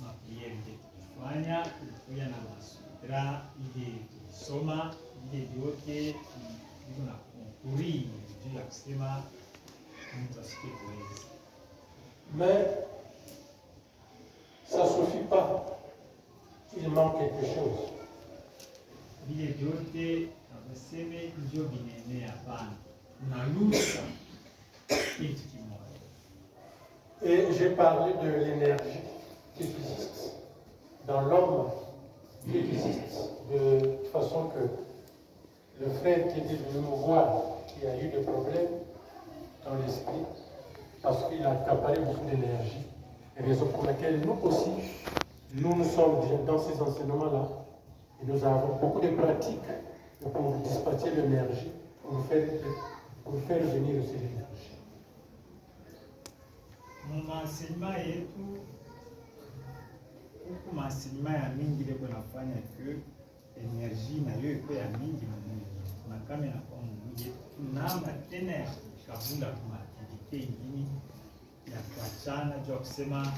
mapriere ile tulifanya, tulikuja na masutra ile tulisoma ile vyote iko na konkuri juu ya kusema mtu asikie kuwezi. Mais ça ne suffit pas. Il manque quelque chose. Vile vyote ameseme ndio vinene, hapana, unalusa kitu kimoja. Et j'ai parlé de l'énergie qui existe dans l'homme, qui existe de façon que le frère qui était venu me voir, qui a eu des problèmes dans l'esprit, parce qu'il a accaparé beaucoup d'énergie, et raison pour laquelle nous aussi, nous sommes dans ces enseignements-là, et nous avons beaucoup de pratiques pour dispatcher l'énergie, pour faire venir aussi l'énergie. Maenseignement yetu huku, maenseignement ya mingi leo nafanya que energie na hiyo iko ya mingi mwili, na kama inakuwa mwili tunama tena ya kabula kwa activite ingine ya kuachana juu kusema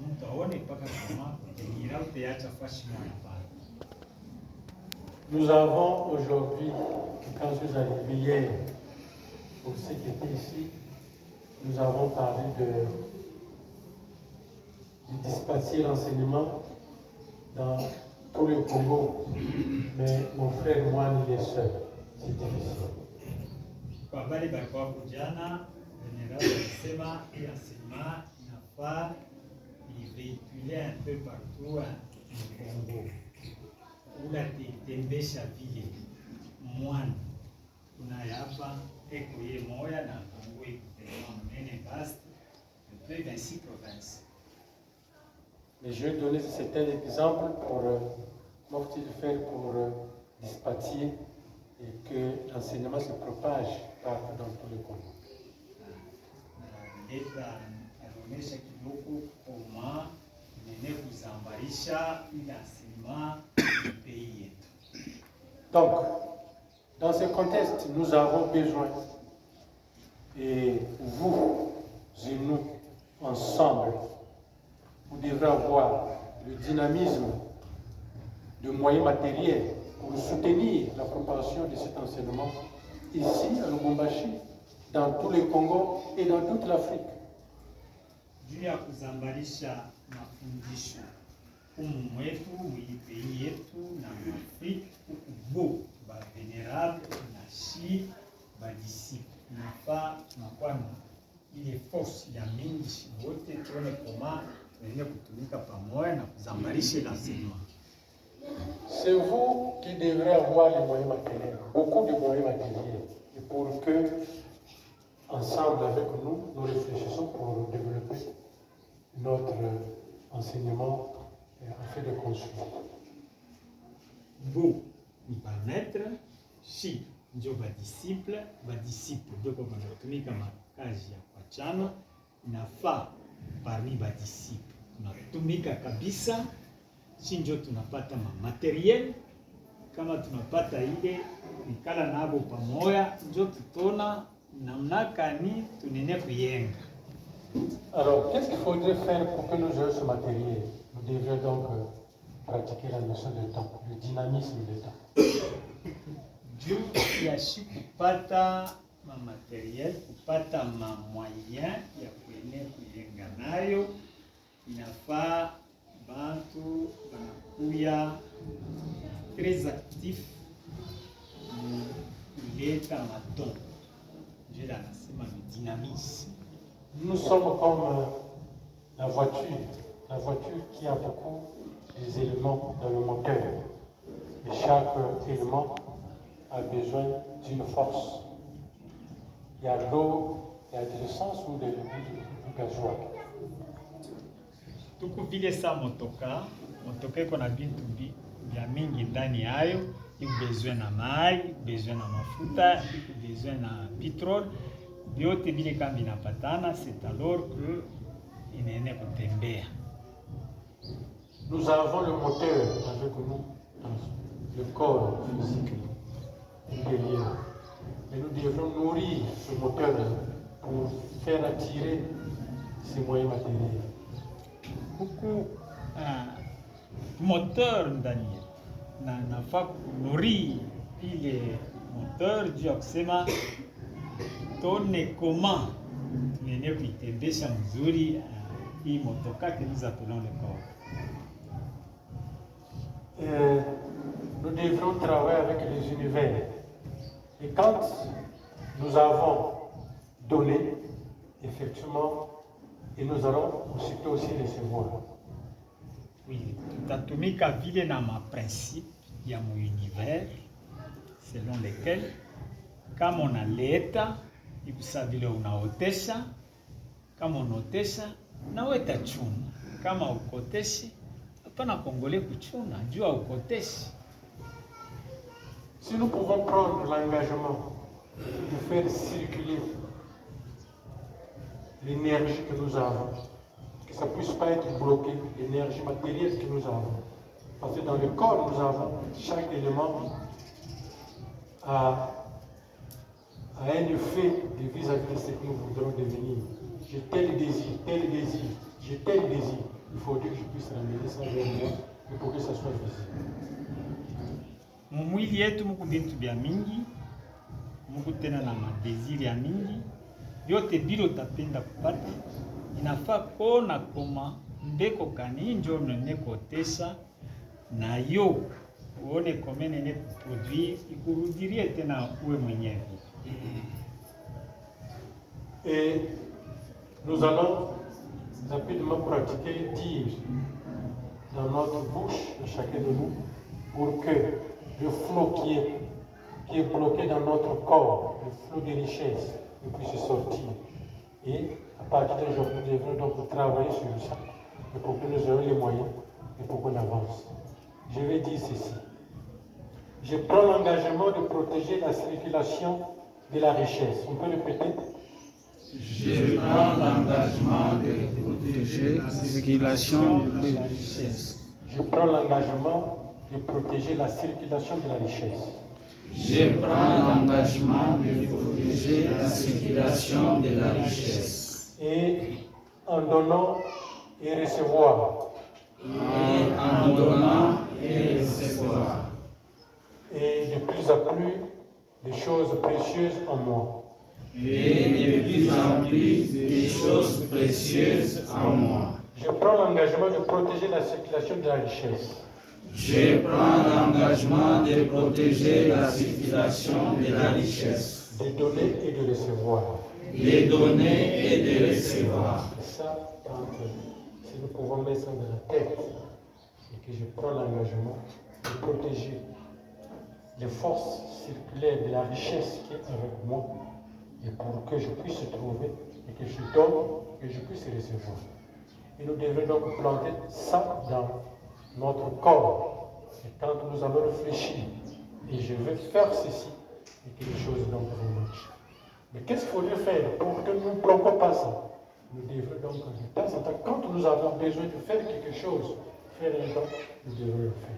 mtu aone mpaka kama ngira utaacha fashi moja pale. Nous avons aujourd'hui, quand je suis arrivé hier, pour ceux qui étaient ici, nous avons parlé de dispatcher l'enseignement dans tout le Congo. Mais mon frère, moi, il est seul. C'est difficile. Kwa bali bakwa kujana, general alisema hii enseignement inafaa ivehiculer un peu partout en Congo. Ula tembesha vile mwana kuna hapa eko ye moya na Kongo iko mnene vaste de 26 provinces. Mais je vais donner certains exemples pour Mofti de faire pour dispatcher et que l'enseignement se propage partout dans tout le Congo. Leta anaonyesha kidogo koma nene kuzambarisha ile enseignement du pays yetu. Donc, dans ce contexte, nous avons besoin, et vous et nous, ensemble, vous devrez avoir le dynamisme de moyens matériels pour soutenir la propagation de cet enseignement ici à Lubumbashi, dans tout le Congo et dans toute l'Afrique. Juu ya kuzambarisha mafundisho humu mwetu mwili yetu na Afrika huku ba venerable na shi ba disciple nafaa tunakuwa na ile force ya mingi wote tuone kama tuende kutumika pamoja na kuzambarisha l'enseignement. C'est vous qui devrez avoir les moyens matériels, beaucoup de moyens matériels, et pour que, ensemble avec nous, nous réfléchissons pour développer notre enseignement afin de construire. Vous ni permettre si ndio badisciple ndio kwa wanatumika makazi ya kuachana, inafaa parmi badisciple tunatumika kabisa, si ndio tunapata materiel, kama tunapata ile nikala nabo pamoja ndio tutona namna gani tunene kuyenga. Alors, qu'est-ce qu'il faudrait faire pour que nous ayons ce matériel? Nous devrions donc pratiquer la notion de temps, le dynamisme de temps. Juu ya shi kupata ma materiel, kupata ma moyen ya kuenea kuyenga nayo, inafaa bantu banakuya très actif kuleta madon. Dieu la nasema le dynamisme. Nous sommes comme la voiture qui a beaucoup des éléments dans le moteur. Et chaque élément a besoin d'une force. Il y a l'eau, il y a de l'essence ou du gasoil. Tuku vile sa motoka iko na bintu vya mingi ndani yayo, iko besoin na mai, besoin na mafuta, iko besoin na petrol, vyote vile kama vinapatana, c'est alors que inaene kutembea. Nous avons le moteur avec nous, le corps physique, derrière. Mais nous devons nourrir ce moteur pour faire attirer ces moyens matériels. huku moteur ndani na nafaa kunuri ile moteur juu ya kusema tuone koma tuendelee kuitembesha mzuri hii motoka que nous appelons le corps. Nous devrons travailler avec les univers. Et quand nous avons donné, effectivement, et nous allons aussitôt aussi recevoir. Oui, tutatumika vile na maprincipe ya mu univers selon lesquels kama unaleta ikusa vile unaotesha, kama unaotesha nawe utachuna, kama ukoteshi hapana kongole kuchuna juu ukoteshi. Si nous pouvons prendre l'engagement de faire circuler l'énergie que nous avons, que ça ne puisse pas être bloqué, l'énergie matérielle que nous avons. Parce que dans le corps, nous avons chaque élément a un effet vis-à-vis de ce que nous voudrons devenir. J'ai tel désir, j'ai tel désir. Il faudrait que je puisse ramener ça vers moi et pour que ça soit visible. Mwili yetu muku bintu bya mingi, muku tena na madesiri ya mingi, yote bilo tapenda kupata, inafaa kona koma mbeko kani njo nene kotesha na yo uone kome nene kuproduire ikurudirie tena uwe mwenyewe. Et nous allons rapidement pratiquer dire dans notre bouche, de chacun de nous, pour que le flot qui est bloqué dans notre corps, le flot de richesse, puisse sortir. Et à partir d'aujourd'hui, nous devons donc travailler sur ça, et pour que nous ayons les moyens et pour qu'on avance. Je vais dire ceci. Je prends l'engagement de protéger la circulation de la richesse. On peut répéter? Je prends l'engagement de protéger la circulation de la richesse. Je prends l'engagement de protéger la circulation de la richesse. Je prends l'engagement de protéger la circulation de la richesse. Et en donnant et recevoir. Et en donnant et recevoir. Et de plus en plus des choses précieuses en moi. Et de plus en plus des choses précieuses en moi. Je prends l'engagement de protéger la circulation de la richesse. Je prends l'engagement de protéger la circulation de la richesse. De donner et de recevoir. De donner et de recevoir. Ça, si nous pouvons mettre ça dans la tête, et que je prends l'engagement de protéger les forces circulaires de la richesse qui est avec moi, et pour que je puisse trouver, et que je donne, et que je puisse recevoir. Et nous devons donc planter ça dans notre corps. Et quand nous allons réfléchir, et je vais faire ceci, et que les choses donc vont marcher. Mais qu'est-ce qu'il faudrait faire pour que nous ne bloquions pas ça? Nous devons donc, de temps en temps, quand nous avons besoin de faire quelque chose, faire un don, nous devons le faire.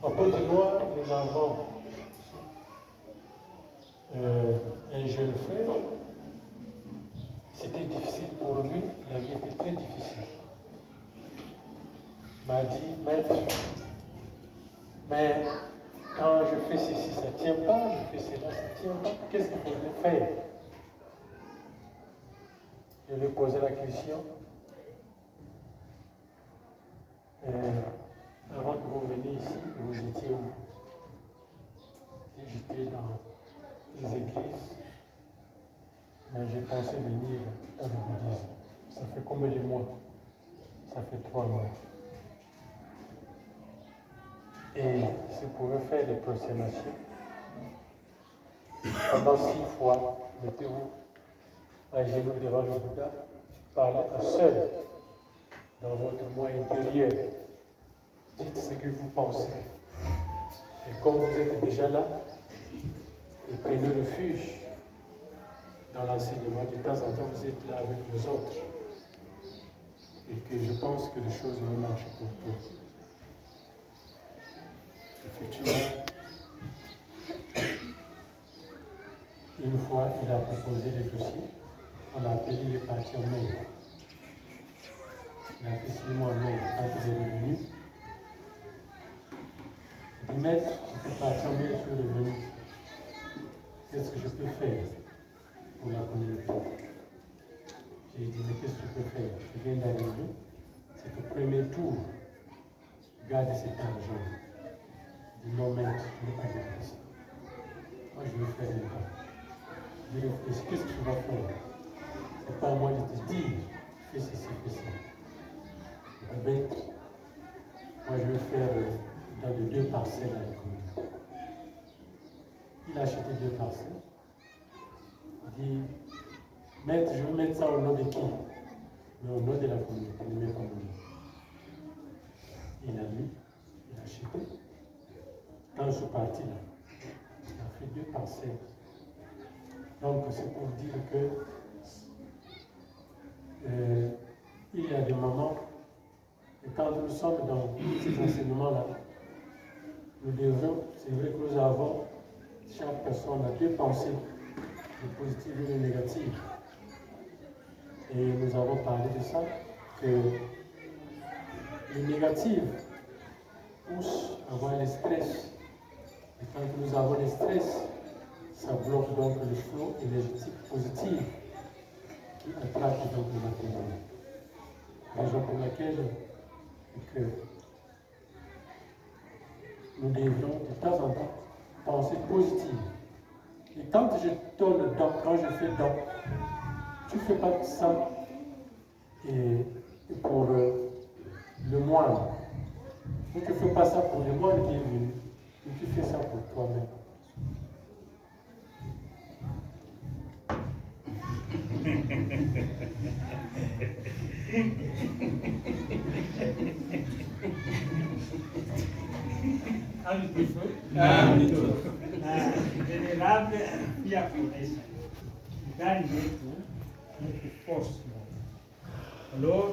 En Côte d'Ivoire, nous avons un jeune frère. C'était difficile pour lui, la vie était très difficile. Il m'a dit, maître, mais quand je fais ceci, ça ne tient pas, je fais cela, ça ne tient pas. Qu'est-ce qu'il faudrait faire? Je lui ai posé la question. Avant que vous veniez ici, vous étiez où? J'étais dans les églises. Mais j'ai pensé venir à l'église. Ça fait combien de mois? Ça fait 3 mois. Et si vous pouvez faire des prosternations, pendant 6 fois, mettez-vous à genoux devant le Bouddha, parlez à seul dans votre moi intérieur. Dites ce que vous pensez. Et comme vous êtes déjà là, et prenez refuge dans l'enseignement, de temps en temps vous êtes là avec les autres. Et que je pense que les choses vont marcher pour tous. Effectivement, une fois il a proposé les dossiers, on a appelé les parties en mail. il a fait signer un mail quand il est revenu. Il dit, maître, je peux partir, mais je suis revenu. Qu'est-ce que je peux faire pour la communauté? J'ai dit, mais qu'est-ce que tu peux faire? Je viens d'arriver, c'est au premier tour, garde cet argent. Il dit, non, maître, je ne veux pas faire ça. Moi, je veux faire un pas. Je lui ai dit, qu'est-ce que tu vas faire? C'est pas à moi de te dire, fais ceci, fais ça. Maître, moi, je veux faire dans les 2 parcelles à la communauté. Il a acheté 2 parcelles. Il dit, maître, je veux mettre ça au nom de qui? Mais au nom de la communauté, de mes communautés. Il a mis, il a acheté. Quand je suis parti là, il a fait 2 parcelles. Donc c'est pour dire que il y a des moments, et quand nous sommes dans ces enseignements-là, nous devons, c'est vrai que nous avons, chaque personne a 2 pensées, le positif et le négatif. Et nous avons parlé de ça, que le négatif pousse à avoir le stress. Et quand nous avons le stress, ça bloque donc le flot énergétique positif qui attrape donc le matériel. Raison pour laquelle que nous devons de temps en temps penser positive. Et quand je donne don, quand je fais don, tu ne fais pas ça et pour le moine. Tu ne fais pas ça pour le moine qui est venu, mais tu fais ça pour toi-même. Venerable pia kuonesha ndani yetu mko force moja. Alors,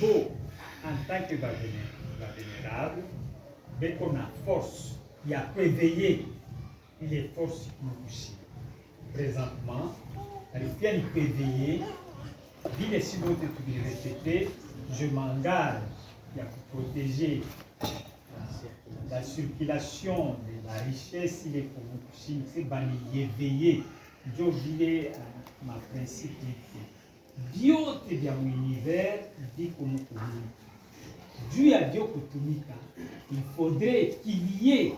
vous, en tant que vénérable, beko na force ya kuéveiller ile force kukushi. Présentement, alifia ni kuéveiller vile si wote tulirepete, je m'engage à protéger la circulation de la richesse, il est pour vous, c'est bani éveillé. Je vile ma principe Dieu te bien l'univers dit comme Dieu a Dieu kutumika. Il faudrait qu'il y ait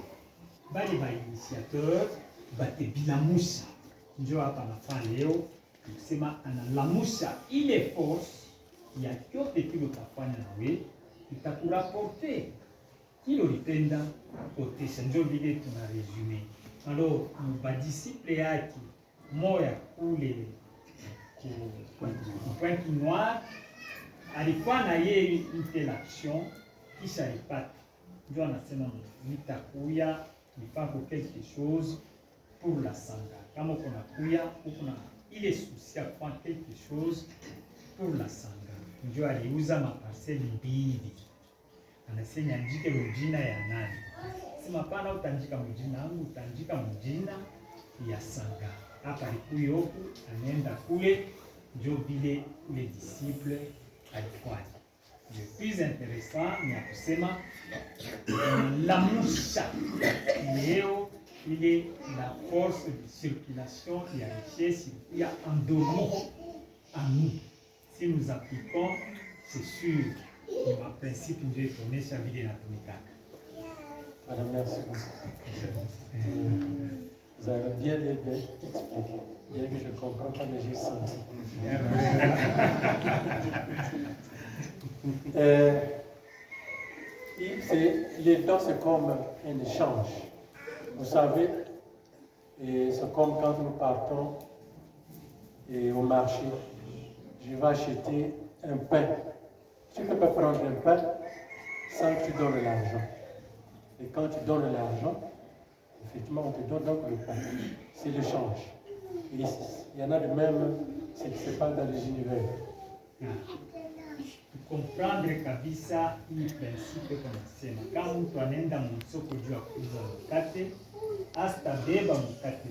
bali ba initiateur bate bilamusa. Dieu a pas la fin leo sema analamusha ile force ya kyote kilo tafanya nawe itakurapporter kilo lipenda kotesha ndio vile tuna resume. Alors badisciple yake moya kule Pointe Noire alikuwa na yeye une action kisha alipata ndio anasema nitakuya nifanye quelque chose pour la sanga. Kama kuna kuya kuna ile souci à faire quelque chose pour la sanga. Ndio aliuza maparcelle mbili. Anasema andike mjina ya nani? Sema pana utaandika mjina wangu, utaandika mjina ya sanga. Hapa alikuwa huku anaenda kule ndio vile les disciples alikuwa. Le plus intéressant ni kusema la musha leo il est la force de circulation et la richesse qui a endormi en nous. Si nous appliquons, c'est sûr que ma principe nous est tourné sur la vie de la Tomikaka. Madame, merci beaucoup. Vous avez bien expliqué, bien que je ne comprends pas, mais j'ai senti. Les dons, c'est comme un échange. Vous savez, c'est comme quand nous partons au marché. Je vais acheter un pain. Tu ne peux pas prendre un pain sans que tu donnes l'argent. Et quand tu donnes l'argent, effectivement, on te donne donc le pain. C'est l'échange. Il y en a de même, c'est que ce n'est pas dans les univers. Comprendre kabisa hii principe tunasema kama mtu anaenda msoko juu ya kuuza mkate asitabeba mkate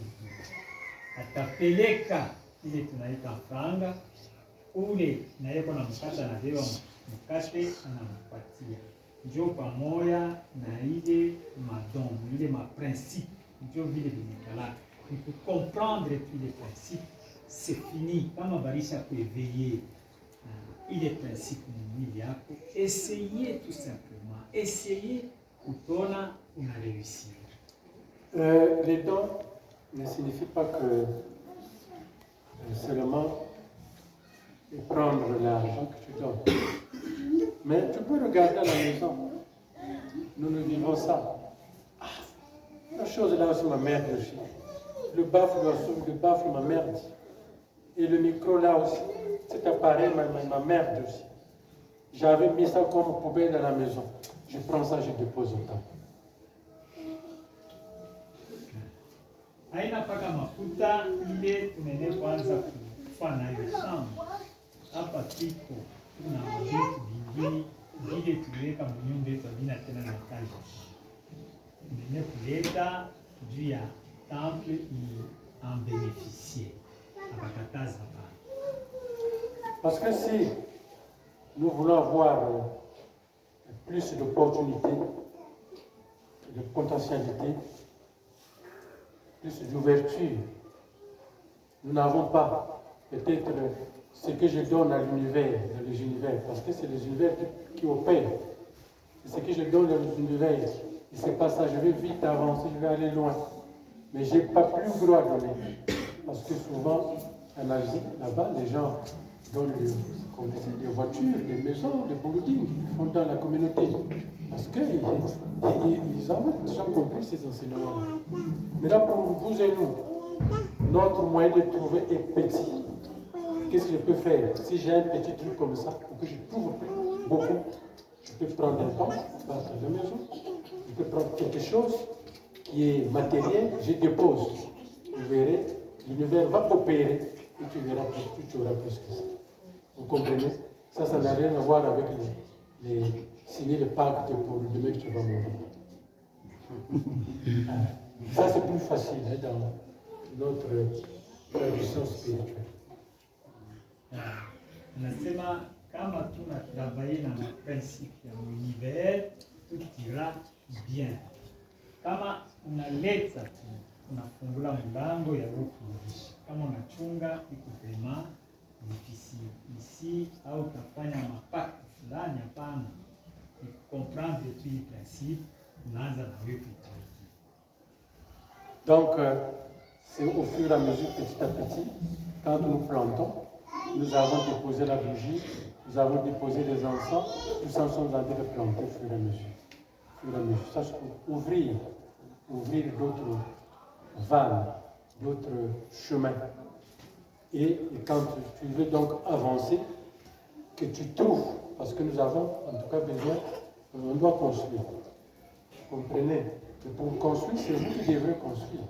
atapeleka ile tunaita franga ule na yeye kuna mkate anabeba mkate anampatia. Ndio pamoja na ile madon, ile maprincipe, ndio vile vimekalaka. Il faut comprendre tous les principes, c'est fini. Kama barisha kueveiller ile principe mwili yako, essayez tout simplement, essayez kutona una réussir. Les dons ne signifient pas que seulement prendre l'argent que tu donnes. Mais tu peux regarder à la maison. Nous vivons ça. La chose là aussi m'emmerde aussi. Le baffle m'emmerde. Et le micro là aussi, cet appareil m'emmerde aussi. J'avais mis ça comme poubelle dans la maison. Je prends ça, je dépose au temps. Haina paka mafuta ile tunaende kwanza kufanya nayo shamba. Hapa tiko tuna vitu vingine vile tuliweka mnyumba yetu bila tena na kazi. Tunaende kuleta juu ya temple i en bénéficier. Abakataza hapa. Parce que si nous voulons avoir plus d'opportunités, de potentialité, plus d'ouverture, nous n'avons pas peut-être ce que je donne à l'univers, dans les univers, parce que c'est les univers qui opèrent. C'est ce que je donne dans les univers. Et c'est pas ça, je vais vite avancer, je vais aller loin. Mais je n'ai pas plus le droit de donner. Parce que souvent, en Asie, là-bas, les gens donnent des voitures, des maisons, des buildings, ils font dans la communauté. Parce qu'ils ont compris ces enseignements. Mais là, pour vous et nous, notre moyen de trouver est petit. Qu'est-ce que je peux faire? Si j'ai un petit truc comme ça, pour que je trouve beaucoup, je peux prendre un temps, battre la maison, je peux prendre quelque chose qui est matériel, je dépose. Vous verrez, l'univers va opérer et tu verras plus, tu auras plus que ça. Vous comprenez? Ça n'a rien à voir avec signer le pacte pour le demain que tu vas mourir. Ça, c'est plus facile dans notre tradition spirituelle. Nasema kama tunatravailler na maprincipe ya univers, tout ira bien. Kama unaleta tu, unafungula mlango ya kurudisha. Kama unachunga iko vraiment difficile. Ici au utafanya mapaka fulani hapana. Et comprendre tous les principes, unaanza na wewe kuitariki. Donc, c'est au fur et à mesure, petit à petit, quand nous plantons, nous avons déposé la bougie, nous avons déposé les encens, nous en sommes en train de planter au fur et à mesure. Ça, c'est pour ouvrir d'autres vannes, d'autres chemins. Et quand tu veux donc avancer, que tu trouves, parce que nous avons en tout cas besoin, on doit construire. Vous comprenez? Et pour construire, c'est vous qui devrez construire.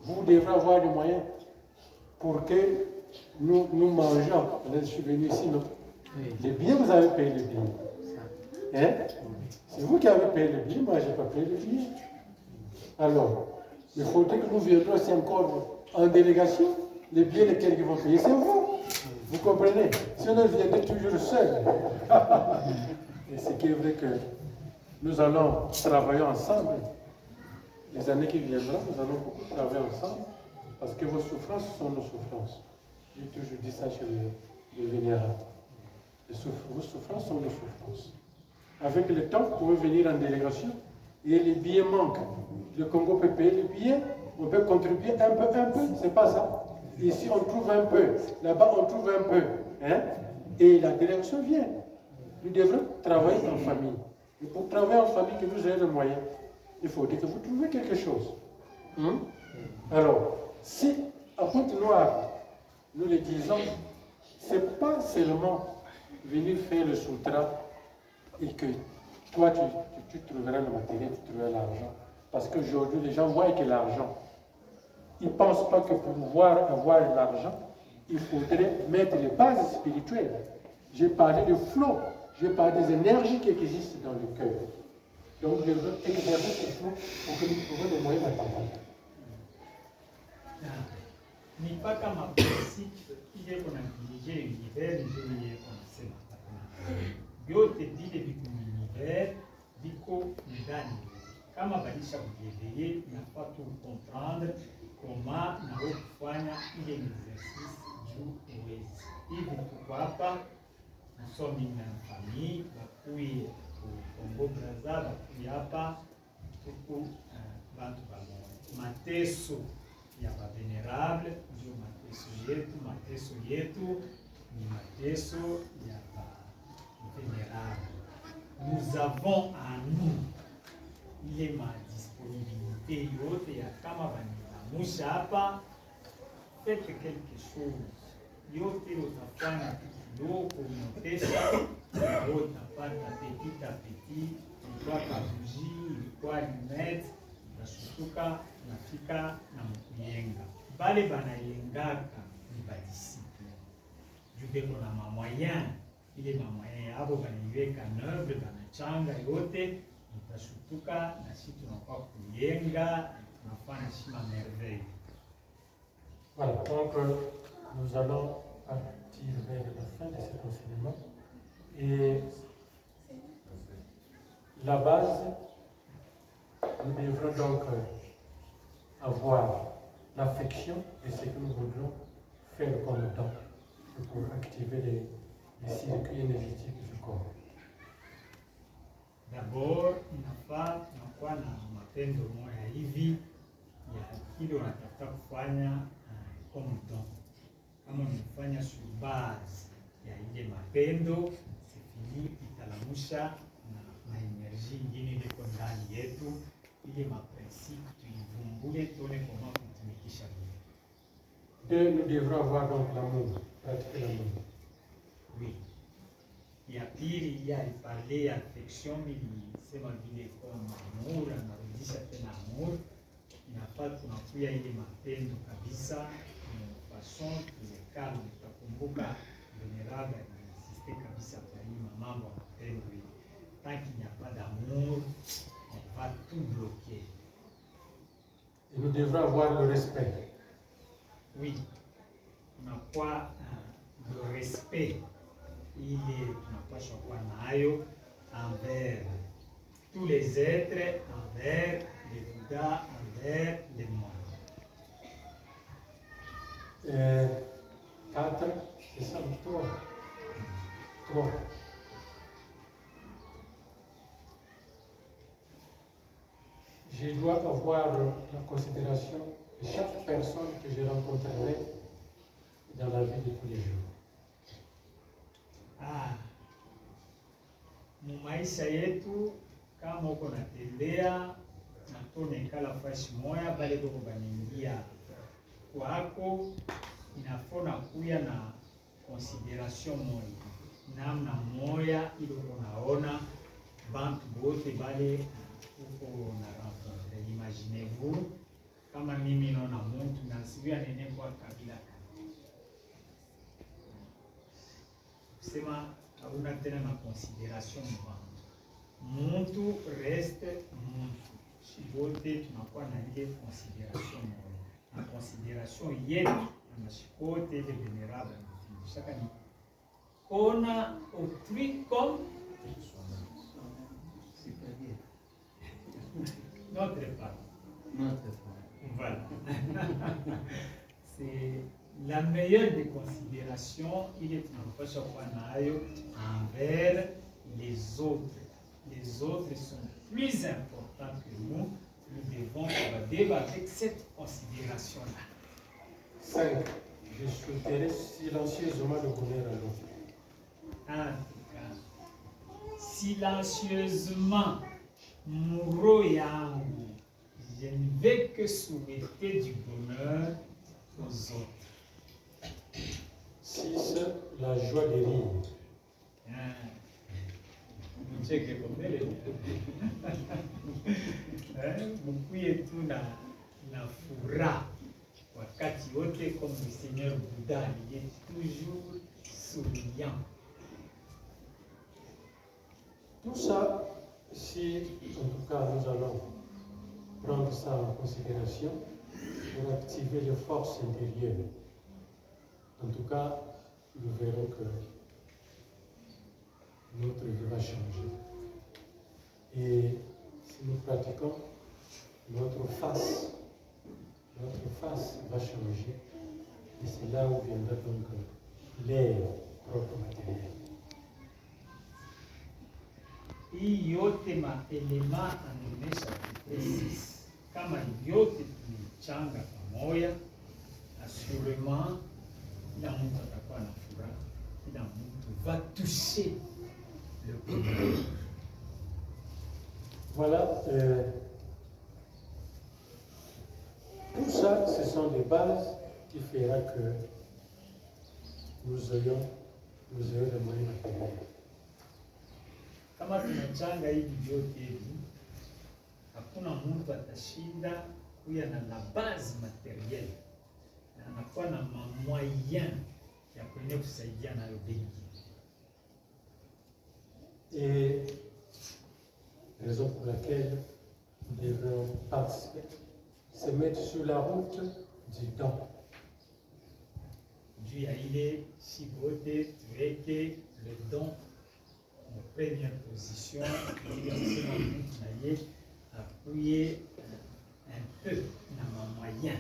Vous devrez avoir les moyens pour que nous mangeons. Je suis venu ici, non? Les billets, vous avez payé les billets. Hein? C'est vous qui avez payé les billets, moi je n'ai pas payé les billets. Alors, il faudrait que nous viendrons aussi encore en délégation. Les billets, lesquels ils vont payer, c'est vous. Vous comprenez? Si on viendrait toujours seul. Et c'est qui est vrai que nous allons travailler ensemble. Les années qui viendront, nous allons beaucoup travailler ensemble. Parce que vos souffrances sont nos souffrances. J'ai toujours dit ça chez les vénérables. Vos souffrances sont nos souffrances. Avec le temps, vous pouvez venir en délégation et les billets manquent. Le Congo peut payer les billets, on peut contribuer un peu, c'est pas ça. Ici, on trouve un peu, là-bas, on trouve un peu. Hein? Et la délégation vient. Nous devrons travailler en famille. Et pour travailler en famille, que nous ayons le moyen, il faut dire que vous trouvez quelque chose. Alors, si à Pointe-Noire, nous le disons, ce n'est pas seulement venir faire le sutra et que toi, tu trouveras le matériel, tu trouveras l'argent. Parce qu'aujourd'hui, les gens voient que l'argent. Ils ne pensent pas que pour pouvoir avoir l'argent, il faudrait mettre les bases spirituelles. J'ai parlé de flot, j'ai parlé des énergies qui existent dans le cœur. Donc, je veux exercer ce flot pour que nous trouvions les moyens d'attendre. Ni mpaka maprincipe ile kuna dirige l'univers ndio ile konasema. vyote vile viko univers viko ndani. Kama balisha kujieveye, inafaa tu comprendre koma nawe kufanya ile exercice juu uwezi. Hivi tuko hapa nasomi na famille bakuye ku Congo Brazza, bakuye hapa tuko bantu bamoja. Mateso ya bavenerable ndio mateso yetu ni mateso ya bavenerable. Nous avons en nous ile madisponibilité yote ya kama banilamusha hapa, faites quelque chose yote utafanya kidogo kumotesha, utapata petit à petit. Ilikuwa kabuji, ilikuwa lunettes, nashutuka nafika na mkuyenga. Bale banayengaka ni badisiple jubeko na mamoyen, ile mamoyen yabo banaiweka neuve, banachanga yote, utashutuka na shi tunakuwa kuyenga, tunafanya shima merveille. Voilà, donc nous allons partir vers la fin de cet enseignement. Et la base, nous devrons donc avoir l'affection de ce que nous voudrons faire comme don pour activer les circuits énergétiques du corps. D'abord, inafaa tunakuwa na mapendo moya hivi ya kile unatafuta kufanya comme don. Kama unafanya sur base ya ile mapendo, sifini italamusha na energie ingine liko ndani yetu, ile maprincipe tuivumbule tuone kama kutumikisha vile. Deux, nous devrons avoir donc l'amour, pratiquer l'amour. Oui. Ya pili ya iparle ya affection, nilisema vile kwa amour, anarudisha tena amour. Inafaa tunakuya ile mapendo kabisa, façon tulekana. Utakumbuka venerable insiste kabisa kwa hii mambo ya mapendo. Tant qu'il n'y a pas d'amour, on va tout bloquer. Et nous devrons avoir le respect. Oui, tunakuwa le respect ile tunapaswa kuwa nayo envers tous les êtres, envers les Bouddhas, envers les moines. Quatre, c'est ça, trois. Je dois avoir la considération de chaque personne que je rencontrerai dans la vie de tous les jours. Mumaisha yetu kama uko natembea natonekala fashi moya bale boko banaingia kwako, inafona kuya na consideration moya namna moya ili unaona bantu bote bale uko na rencontre. Imaginez-vous kama mimi naona muntu na sivyo nene kwa kabila kusema hauna tena na consideration mbantu. Muntu reste muntu. Wote tunakuwa na ile consideration moja. Na consideration yetu na mashikote ile venerable shaka ni ona autrui comme notre part. Voilà. C'est la meilleure des considérations, il est envers les autres. Les autres sont plus importants que nous. Nous devons vivre avec cette considération-là. 5. Je souhaiterais silencieusement le bonheur à l'autre. En tout cas, silencieusement, Muro yangu, je ne vais que souhaiter du bonheur aux autres. 6. La joie de rire. Mcheke komele. Mkuye tu na furaha wakati wote, comme le Seigneur Bouddha, il est toujours souriant. Tout ça, si en tout cas nous allons prendre ça en considération pour activer les forces intérieures. En tout cas, nous verrons que notre vie va changer. Et si nous pratiquons, notre face va changer. Et c'est là où viendra donc l'air propre matériel. Hii yote maelema anaonyesha kipesi kama yote tulichanga pamoja, assurément kila mtu atakuwa na furaha, kila mtu va toucher le bonheur. Voilà, tout ça, ce sont des bases qui feront que nous ayons le moyen matériel. Kama tunachanga hivi vyote hivi, hakuna mtu atashinda kuya na la base matérielle na anakuwa na moyen ya kwenda kusaidia nayo bengi. Et raison pour laquelle nous devons participer, se mettre sur la route du don. Juu ya ile si wote tuweke le don en première position, ili asema mtu naye appuyer un peu na moyen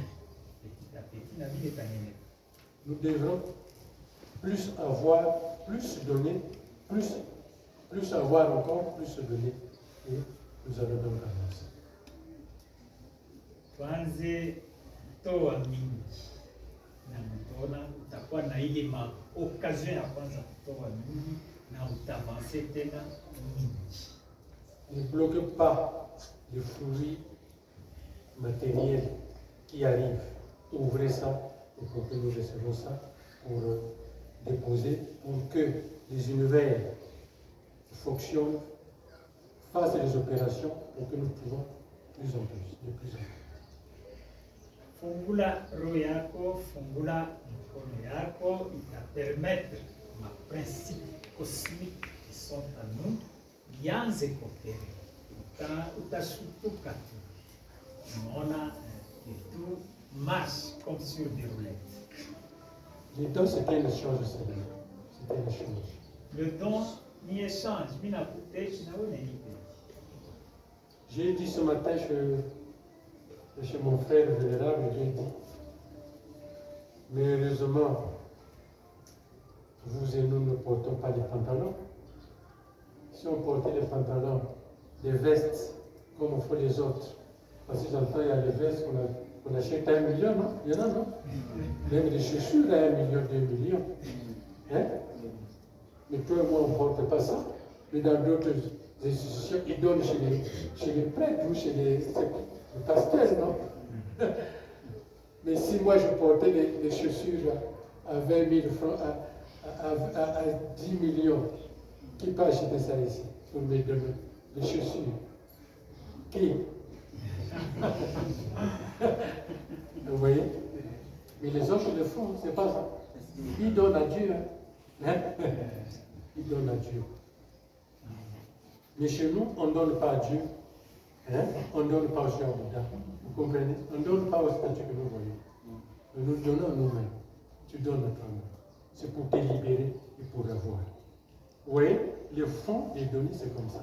petit à petit na vile tanene. Nous devrons plus avoir, plus donner, plus avoir encore, plus donner. Et nous allons donc avancer. Tuanze toa mingi na mtona utakuwa na ile occasion ya kwanza kutoa mingi na utavancer tena mingi. Ne bloquez pas les fruits matériels qui arrivent. Ouvrez ça et pour que nous recevons ça pour déposer, pour que les univers fonctionnent, fassent les opérations pour que nous pouvons plus en plus, de plus en plus. Fungula roho yako, fungula mkono yako, itapermettre ma principe cosmique qui sont à nous, ianze coopérer. Utashtuka tu. Unaona que tout marche comme sur des roulettes. Les dons, c'est un échange, Seigneur. C'est un échange. Le don ni échange, mina kuteshi na wewe nipe. J'ai dit ce matin chez mon frère vénérable, j'ai dit, mais heureusement, vous et nous ne portons pas les pantalons. Si on portait les pantalons, les vestes, comme on fait les autres, parce que j'entends, il y a les vestes qu'on achète à 1 million, non? Il y en a, non? Même les chaussures à 1 million, 2 millions. Hein? Mais toi et moi, on ne porte pas ça. Mais dans d'autres institutions, ils donnent chez les prêtres ou chez les pasteurs, non? Mais si moi je portais des chaussures à 20 000 francs, à 10 millions, qui peut acheter ça ici pour me donner des chaussures? Qui? Vous voyez? Mais les autres le font, c'est pas ça. Ils donnent à Dieu. Hein? Ils donnent à Dieu. Mais chez nous, on ne donne pas à Dieu. Hein? On ne donne pas au Seigneur Bouddha. Vous comprenez? On ne donne pas aux statues que nous voyons. Nous donnons à nous-mêmes. Tu donnes à toi-même. C'est pour te libérer et pour avoir. Vous voyez? Le fond des données, c'est comme ça.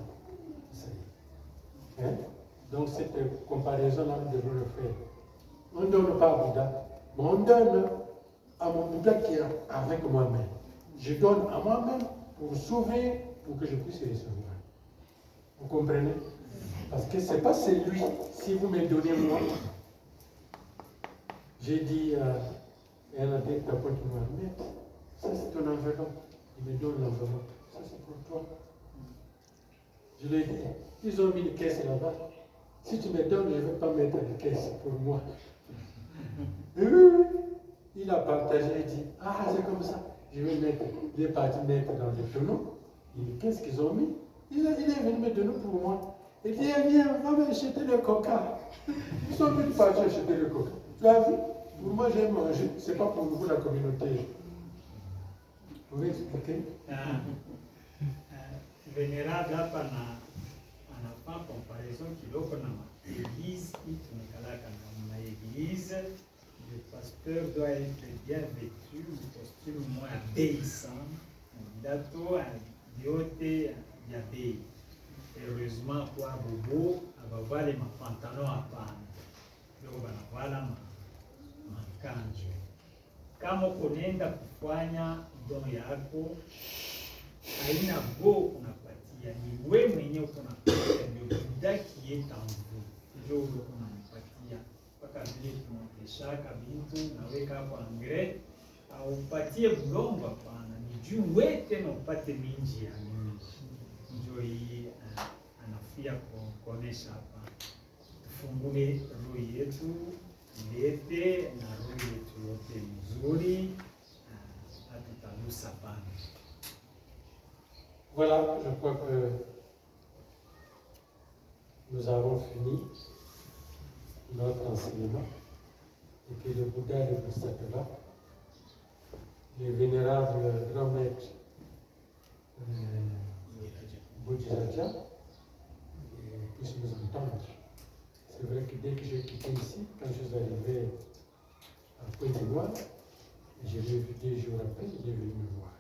Hein? Donc cette comparaison-là, nous devons le faire. On ne donne pas à Bouddha, mais on donne à mon Bouddha qui est avec moi-même. Je donne à moi-même pour s'ouvrir, pour que je puisse recevoir. Vous comprenez? Parce que ce n'est pas celui, si vous me donnez moi. J'ai dit à un adepte à Pointe-Noire, mais ça c'est ton enveloppe. Il me donne l'enveloppe. Ça c'est pour toi. Je lui ai dit, ils ont mis une caisse là-bas. Si tu me donnes, je ne vais pas mettre de caisse pour moi. Il a partagé, il dit, ah c'est comme ça. Je vais mettre, il est parti mettre dans le tonneau. Il dit, qu'est-ce qu'ils ont mis? Il est venu me donner pour moi. Il dit, viens, on va acheter le coca. Ils sont venus partir acheter le coca. Tu as vu? Pour moi, j'ai mangé. Ce n'est pas pour vous, la communauté. Vous pouvez expliquer? Vénérable hapa anafanya comparaison kidogo na église hii tunakalaka na église. Le pasteur doit être bien vêtu, le costume moins obéissant, un bidato, vyote vya bei. Heureusement kwa bobo abavale mapantalo hapana, ndio banavala makanjo. Kama unaenda kufanya don yako, haina go unapatia, ni wewe mwenyewe unapatia, ndio kudaki yeta mvu ndio unampatia. Mpaka vile tunaoteshaka bintu naweka hapo angre au upatie bulongo hapana, ni juu wewe tena upate minji ya mingi. Ndio hii anafia kuonesha hapa, tufungule roho yetu ilete na roho yetu yote mzuri, hatutagusa pana. Voilà, je crois que nous avons fini notre enseignement et que le Bouddha de Bodhisattva, le vénérable grand maître Bodhiraja, puisse nous entendre. C'est vrai que dès que j'ai quitté ici, quand je suis arrivé à Pointe-Noire, je l'ai vu 2 jours après, il est venu me voir.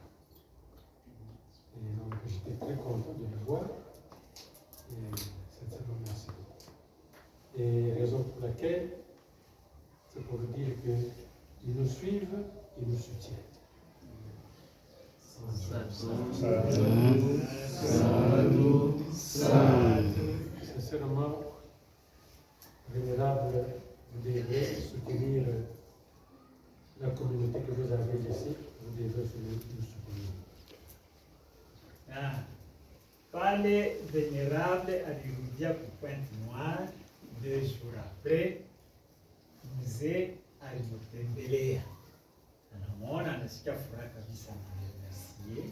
Et donc j'étais très content de le voir. Et sincèrement, merci beaucoup. Et raison pour laquelle, c'est pour vous dire qu'ils nous suivent, ils nous soutiennent. Sincèrement, vénérable, vous devez soutenir la communauté que vous avez ici, vous devez nous soutenir. Pale vénérable alirudia ku Pointe-Noire 2 jours après, mzee alimtembelea, anamwona anasikia furaha kabisa, anaremercie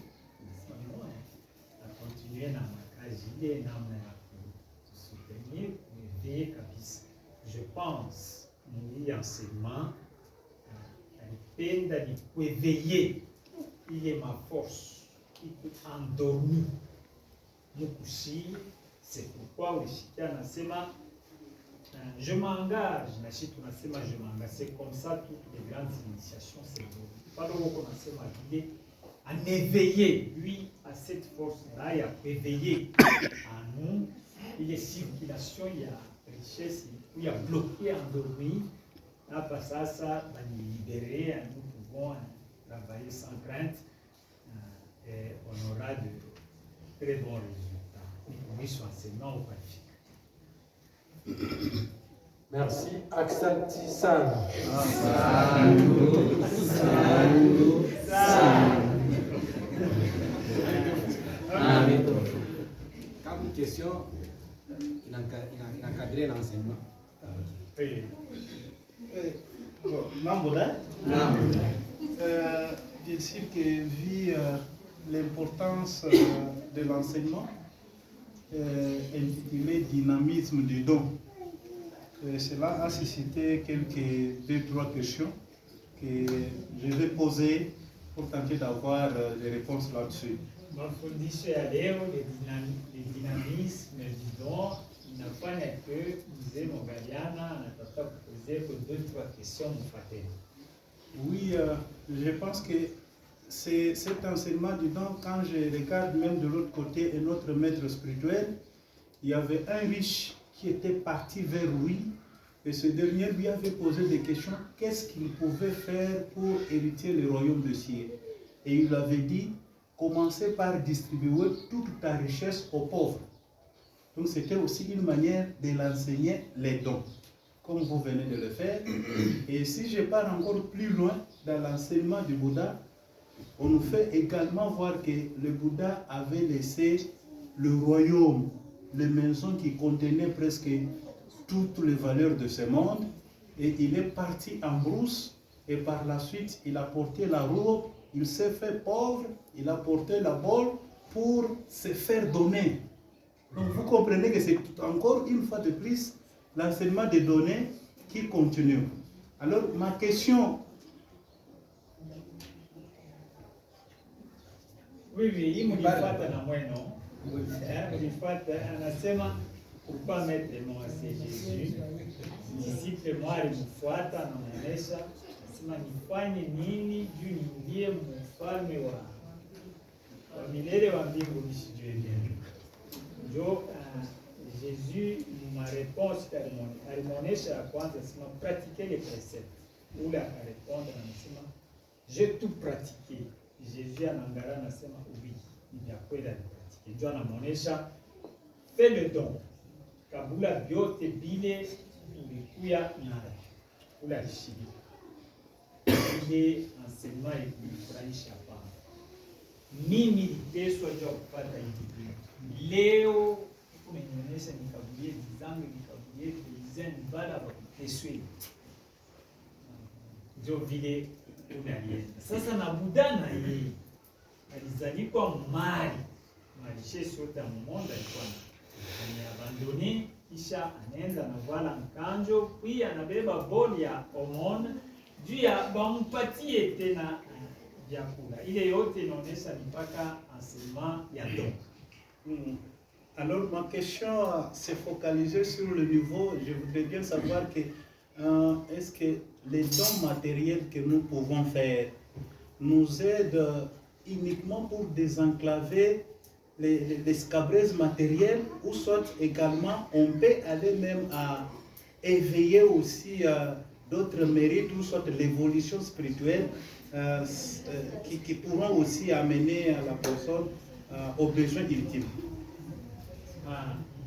akontinue na makazi ile namna ya kutusoutenir kueveye kabisa. Je pense ni enseignement alipenda ni kueveye ile maforce iko endormi mukushie. C'est pourquoi ulishikia anasema je m'engage, na shi tunasema je m'engage. C'est comme ça toutes les grandes initiations c'est bon. Pas de qu'on nasema vile en éveiller lui à cette force là, il a éveillé en nous ile circulation ya richesse il a bloqué endormi. Hapa sasa bani libérer, nous pouvons travailler sans crainte et on aura de très bons résultats. Oui, soit enseignant ou qualifié. Merci. Aksanti sana. Comme une question, il a encadré l'enseignement. Oui. Bon, Mambola. Bien sûr que vu l'importance de l'enseignement, intitulé dynamisme du don, cela a suscité quelques 2-3 questions que je vais poser pour tenter d'avoir des réponses là-dessus. Mafundisho ya leo le dynamisme du don inafanya que mzee Mogaliana anataka kuposer 2-3 questions mfateni. Oui, je pense que c'est cet enseignement du don, quand je regarde même de l'autre côté un autre maître spirituel, il y avait un riche qui était parti vers lui et ce dernier lui avait posé des questions, qu'est-ce qu'il pouvait faire pour hériter le royaume de ciel. Et il lui avait dit, commencez par distribuer toute ta richesse aux pauvres. Donc c'était aussi une manière de l'enseigner les dons, comme vous venez de le faire. Et si je pars encore plus loin dans l'enseignement du Bouddha, on nous fait également voir que le Bouddha avait laissé le royaume, les maisons qui contenaient presque toutes les valeurs de ce monde, et il est parti en brousse, et par la suite il a porté la robe, il s'est fait pauvre, il a porté la bolle pour se faire donner. Donc vous comprenez que c'est encore une fois de plus l'enseignement des données qui continue. Alors ma question... Oui, hii mlifuata na mweno. Mlifuata anasema pourquoi mettre le nom c'est Jésus. Disciple moi alimfuata na anasema nifanye nini juu niingie mfalme wa Milele wa mbinguni sijui gani. Ndio Jésus ma réponse alimuonesha ya kwanza sema pratiquer les préceptes. Ule akarépondre anasema j'ai tout pratiqué. Jésus anaangalia anasema oui, ni vya kweli alipratiquer. Ndio anamuonesha fais le don. Kabula vyote vile ulikuya nayo. Ule alishiriki. Ile enseignement ikunifurahisha pana. Mimi niliteswa juu ya kupata hivi. Leo umenionyesha nikabulie vizangu, nikabulie vizani bala bakuteswe. Ndio vile unalienda. Sasa na Buddha na yeye alizalikwa mali. Malishe sote ya mmonda alikuwa aniabandone, kisha anaenda na vala mkanjo, pia anabeba boli ya omone juu ya bampatie tena vyakula. Ile yote inaonyesha mpaka enseignement ya don. Alors ma question s'est focalisée sur le niveau. Je voudrais bien savoir que est-ce que les dons matériels que nous pouvons faire nous aident uniquement pour désenclaver les scabraises matérielles, ou soit également on peut aller même à éveiller aussi d'autres mérites, ou soit l'évolution spirituelle qui pourront aussi amener la personne aux besoins ultimes.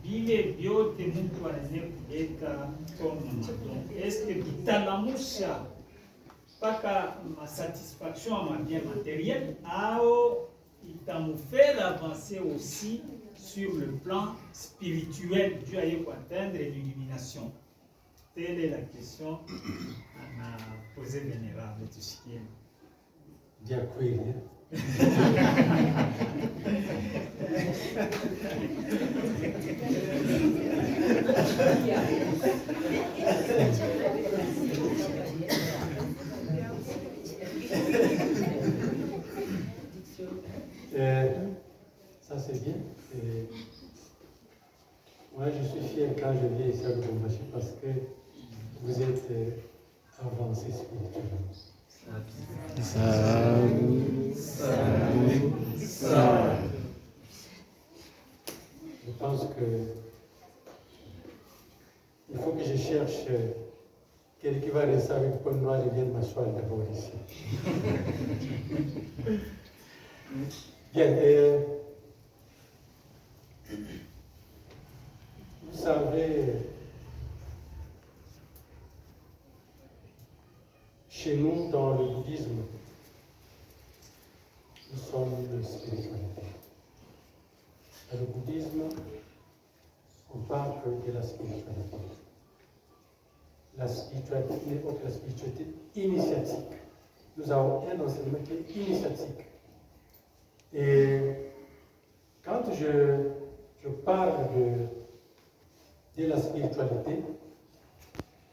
Vile vyote mtu anaweza kuleta kama madon. Est-ce que vitalamusha mpaka satisfaction ama bien matériel au itamufere avancer aussi sur le plan spirituel, Dieu a eu atteindre l'illumination. Telle est la question à poser vénérable Tusikie. Bien kweli. Ça c'est bien. Moi je suis fier quand je viens ici à Lubumbashi parce que vous êtes avancés spirituellement. Je pense que il faut que je cherche quelqu'un qui va rester avec Paul Noir et vienne m'asseoir d'abord ici. Bien, vous savez, chez nous, dans le bouddhisme, nous sommes de spiritualité. Dans le bouddhisme, on parle de la spiritualité. La spiritualité n'est autre que la spiritualité initiatique. Nous avons un enseignement qui est initiatique. Et quand je parle de la spiritualité,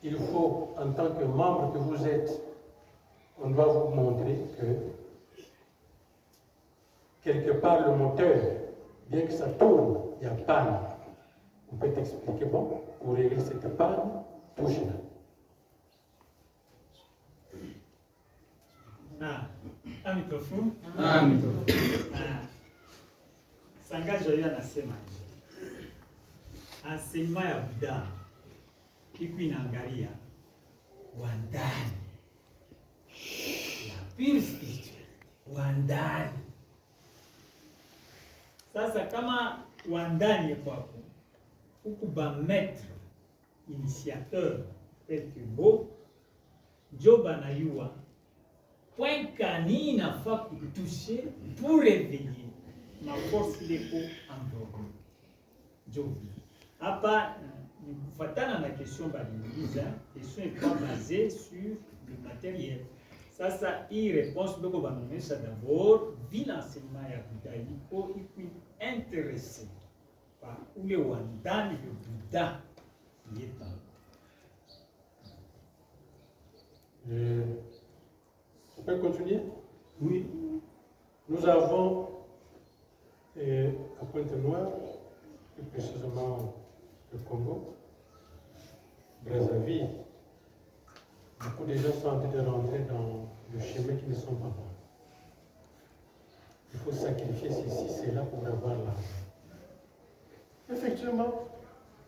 il faut, en tant que membre que vous êtes, on doit vous montrer que quelque part le moteur, bien que ça tourne, il y a panne. On peut t'expliquer, bon, pour régler cette panne, touche là. Un microphone. Sanga Joya anasema enseignement ya Buddha iko inaangalia wa ndani, la pure spiritual wa ndani. Sasa kama wa ndani kwako huku ba maître initiateur tel que Bo Job anayua point kani inafaa kutushe pour réveiller ma force ileko endormi. Job hapa ni kufatana na question baliuliza, question iko basée sur le matériel. Sasa hii réponse beko banaonyesha d'abord vile enseignement ya Buddha iko intéressé par ule wa ndani de Buddha yeta. On peut continuer? Oui. Nous avons à Pointe-Noire, plus précisément le Congo, Brazzaville, beaucoup de gens sont en train de rentrer dans le chemin qui ne sont pas bons. il faut sacrifier ceci, cela pour avoir l'argent. Effectivement,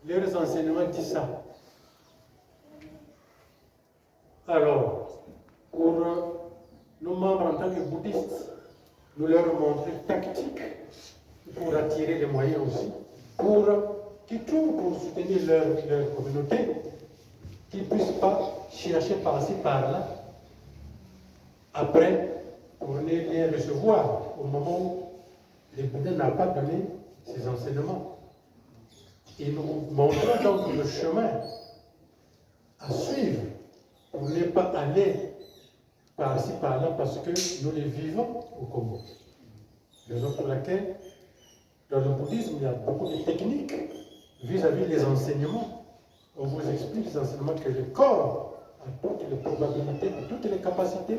leurs enseignements disent ça. Alors, pour nos membres en tant que bouddhistes, nous leur montrons tactique pour attirer les moyens aussi, pour qu'ils trouvent pour soutenir leur communauté, qu'ils ne puissent pas chercher par-ci, par-là, après, pour les recevoir au moment où le Bouddha n'a pas donné ses enseignements. Et nous montrons donc le chemin à suivre pour ne pas aller par-ci, par-là, parce que nous les vivons au Congo. Raison pour laquelle, dans le bouddhisme, il y a beaucoup de techniques vis-à-vis des enseignements. On vous explique les enseignements que le corps a toutes les probabilités, a toutes les capacités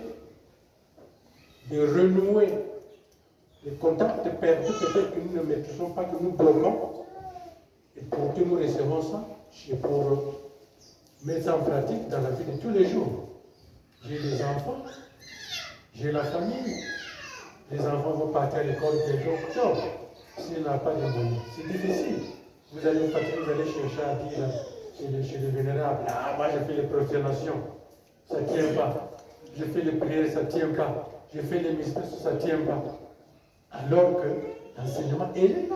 de renouer les contacts perdus, peut-être que nous ne maîtrisons pas, que nous bloquons, et pour que nous recevons ça, et pour mettre ça en pratique dans la vie de tous les jours. J'ai des enfants, j'ai la famille, les enfants vont partir à l'école dès octobre, s'il n'a pas de moyens. C'est difficile. Vous allez partir, vous allez chercher à dire chez les vénérables, ah, moi je fais les prosternations, ça ne tient pas. Je fais les prières, ça ne tient pas. Je fais les mystères, ça ne tient pas. Alors que l'enseignement, il est là.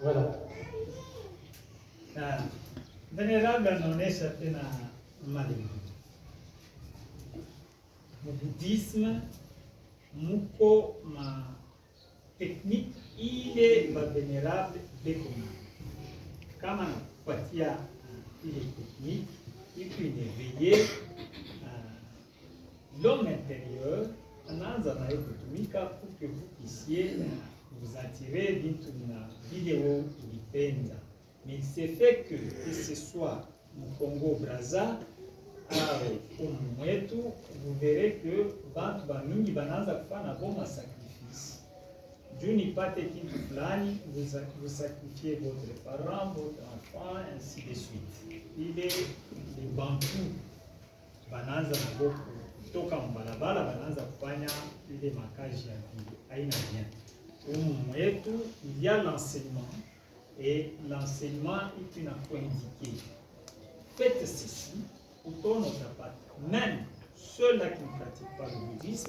Voilà. Vénérable non è sapena maligno. Mu bouddhisme, muko ma technique ile ba vénérable bekoma. Kama kupatia ile technique, il peut éveiller l'homme intérieur, anaanza nayo kutumika pour que vous puissiez vous attirer d'une vidéo ulipenda. Mais il s'est fait que ce soit au Congo-Brazza, au mwetu, vous verrez que bantu bamingi banaanza kufanya boma sacrifice. Juu nipate kitu fulani, vous sacrifiez votre parent, votre enfant, ainsi de suite. Il est les Bantu banaanza na boku kutoka mbalabala, banaanza kufanya ile makazi ya vile haina bien. Mwetu, il y a l'enseignement. Et l'enseignement est une indiqué. Faites ceci pour ton notre part. Même ceux-là qui ne pratiquent pas le bouddhisme,